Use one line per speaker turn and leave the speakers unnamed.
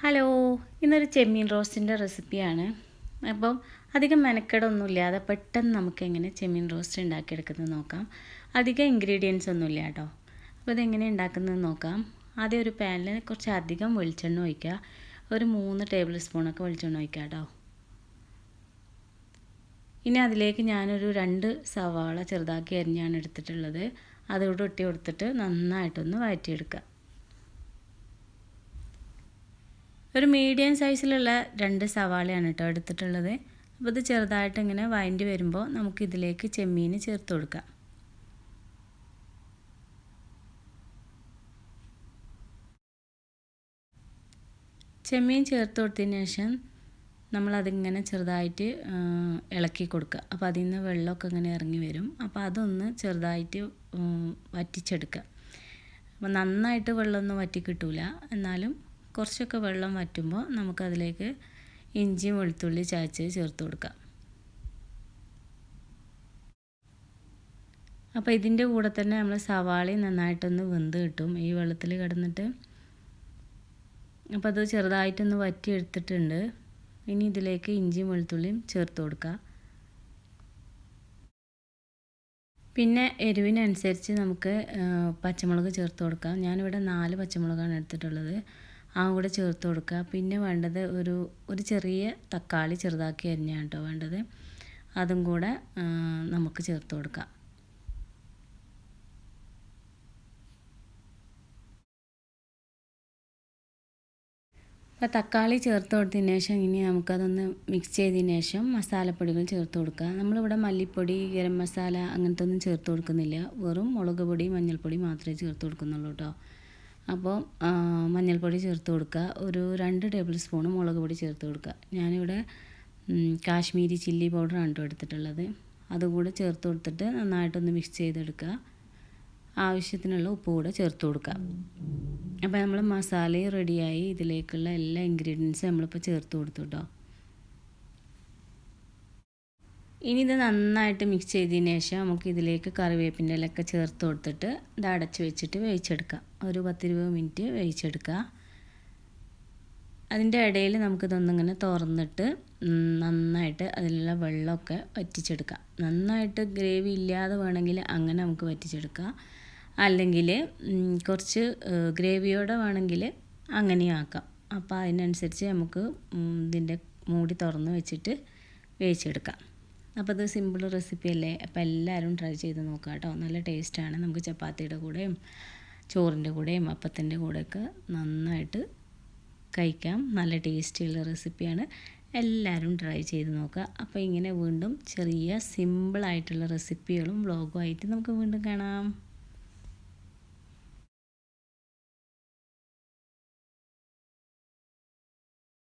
Hello, ഇന്നൊരു ചെമ്മീൻ റോസ്റ്റിൻ്റെ റെസിപ്പിയാണ്. അപ്പം അധികം മെനക്കെടൊന്നുമില്ലാതെ പെട്ടെന്ന് നമുക്ക് എങ്ങനെ ചെമ്മീൻ റോസ്റ്റ് ഉണ്ടാക്കിയെടുക്കുന്നത് നോക്കാം. അധികം ഇൻഗ്രീഡിയൻസ് ഒന്നുമില്ല കേട്ടോ. അപ്പോൾ ഇതെങ്ങനെ ഉണ്ടാക്കുന്നത് നോക്കാം. ആദ്യം ഒരു പാനിൽ കുറച്ച് അധികം വെളിച്ചെണ്ണ ഒഴിക്കുക. ഒരു 3 ടേബിൾ സ്പൂണൊക്കെ വെളിച്ചെണ്ണ ഒഴിക്കുക കേട്ടോ. ഇനി അതിലേക്ക് ഞാനൊരു 2 സവാള ചെറുതാക്കി അരിഞ്ഞാണ് എടുത്തിട്ടുള്ളത്. അതോട് ഇട്ട് കൊടുത്തിട്ട് നന്നായിട്ടൊന്ന് വഴറ്റിയെടുക്കുക. ഒരു മീഡിയം സൈസിലുള്ള 2 സവാളയാണ് കേട്ടോ എടുത്തിട്ടുള്ളത്. അപ്പോൾ ഇത് ചെറുതായിട്ട് ഇങ്ങനെ വഴണ്ടി വരുമ്പോൾ നമുക്കിതിലേക്ക് ചെമ്മീൻ ചേർത്ത് കൊടുക്കാം. ചെമ്മീൻ ചേർത്ത് കൊടുത്തതിന് ശേഷം നമ്മളതിങ്ങനെ ചെറുതായിട്ട് ഇളക്കി കൊടുക്കുക. അപ്പോൾ അതിൽ നിന്ന് വെള്ളമൊക്കെ ഇങ്ങനെ ഇറങ്ങി വരും. അപ്പോൾ അതൊന്ന് ചെറുതായിട്ട് വറ്റിച്ചെടുക്കുക. അപ്പോൾ നന്നായിട്ട് വെള്ളമൊന്നും വറ്റി കിട്ടില്ല, എന്നാലും കുറച്ചൊക്കെ വെള്ളം വറ്റുമ്പോൾ നമുക്കതിലേക്ക് ഇഞ്ചിയും വെളുത്തുള്ളി ചതച്ച് ചേർത്ത് കൊടുക്കാം. അപ്പോൾ ഇതിൻ്റെ കൂടെ തന്നെ നമ്മൾ സവാളയും നന്നായിട്ടൊന്ന് വെന്ത് കിട്ടും ഈ വെള്ളത്തിൽ കിടന്നിട്ട്. അപ്പോൾ അത് ചെറുതായിട്ടൊന്ന് വറ്റിയെടുത്തിട്ടുണ്ട്. ഇനി ഇതിലേക്ക് ഇഞ്ചിയും വെളുത്തുള്ളിയും ചേർത്ത് കൊടുക്കുക. പിന്നെ എരിവിനനുസരിച്ച് നമുക്ക് പച്ചമുളക് ചേർത്ത് കൊടുക്കാം. ഞാനിവിടെ 4 പച്ചമുളകാണ് എടുത്തിട്ടുള്ളത്. കൂടെ ചേർത്ത് കൊടുക്കുക. പിന്നെ വേണ്ടത് ഒരു ചെറിയ തക്കാളി ചെറുതാക്കി അരിഞ്ഞാണ് കേട്ടോ വേണ്ടത്. അതും കൂടെ നമുക്ക് ചേർത്ത് കൊടുക്കാം. അപ്പോൾ തക്കാളി ചേർത്ത് കൊടുത്തതിന് ശേഷം ഇനി നമുക്കതൊന്ന് മിക്സ് ചെയ്തതിന് ശേഷം മസാലപ്പൊടികൾ ചേർത്ത് കൊടുക്കുക. നമ്മളിവിടെ മല്ലിപ്പൊടി, ഗരം മസാല അങ്ങനത്തെ ഒന്നും ചേർത്ത് കൊടുക്കുന്നില്ല. വെറും മുളക് പൊടി, മഞ്ഞൾപ്പൊടി മാത്രമേ ചേർത്ത് കൊടുക്കുന്നുള്ളൂ കേട്ടോ. അപ്പോൾ മഞ്ഞൾപ്പൊടി ചേർത്ത് കൊടുക്കുക. ഒരു 2 ടേബിൾ സ്പൂൺ മുളക് പൊടി ചേർത്ത് കൊടുക്കുക. ഞാനിവിടെ കാശ്മീരി ചില്ലി പൗഡറാണ് കേട്ടോ എടുത്തിട്ടുള്ളത്. അതുകൂടെ ചേർത്ത് കൊടുത്തിട്ട് നന്നായിട്ടൊന്ന് മിക്സ് ചെയ്തെടുക്കുക. ആവശ്യത്തിനുള്ള ഉപ്പ് കൂടെ ചേർത്ത് കൊടുക്കുക. അപ്പോൾ നമ്മൾ മസാലയും റെഡിയായി. ഇതിലേക്കുള്ള എല്ലാ ഇൻഗ്രീഡിയൻസും നമ്മളിപ്പോൾ ചേർത്ത് കൊടുത്തു കേട്ടോ. ഇനി ഇത് നന്നായിട്ട് മിക്സ് ചെയ്തതിന് ശേഷം നമുക്ക് ഇതിലേക്ക് കറിവേപ്പിൻ്റെ ഇലയൊക്കെ ചേർത്ത് കൊടുത്തിട്ട് ഇത് അടച്ച് വെച്ചിട്ട് വേവിച്ചെടുക്കാം. ഒരു 10-20 മിനിറ്റ് വേവിച്ചെടുക്കുക. അതിൻ്റെ ഇടയിൽ നമുക്കിതൊന്നിങ്ങനെ തുറന്നിട്ട് നന്നായിട്ട് അതിലുള്ള വെള്ളമൊക്കെ വറ്റിച്ചെടുക്കാം. നന്നായിട്ട് ഗ്രേവി ഇല്ലാതെ വേണമെങ്കിൽ അങ്ങനെ നമുക്ക് വറ്റിച്ചെടുക്കാം. അല്ലെങ്കിൽ കുറച്ച് ഗ്രേവിയോടെ വേണമെങ്കിൽ അങ്ങനെയും ആക്കാം. അപ്പോൾ അതിനനുസരിച്ച് നമുക്ക് ഇതിൻ്റെ മൂടി തുറന്ന് വെച്ചിട്ട് വേവിച്ചെടുക്കാം. അപ്പോൾ ഇത് സിമ്പിൾ റെസിപ്പി അല്ലേ. അപ്പോൾ എല്ലാവരും ട്രൈ ചെയ്ത് നോക്കുക കേട്ടോ. നല്ല ടേസ്റ്റാണ്. നമുക്ക് ചപ്പാത്തിയുടെ കൂടെയും ചോറിൻ്റെ കൂടെയും അപ്പത്തിൻ്റെ കൂടെയൊക്കെ നന്നായിട്ട് കഴിക്കാം. നല്ല ടേസ്റ്റിയുള്ള റെസിപ്പിയാണ്. എല്ലാവരും ട്രൈ ചെയ്ത് നോക്കുക. അപ്പോൾ ഇങ്ങനെ വീണ്ടും ചെറിയ സിമ്പിളായിട്ടുള്ള റെസിപ്പികളും വ്ളോഗും ആയിട്ട് നമുക്ക് വീണ്ടും കാണാം.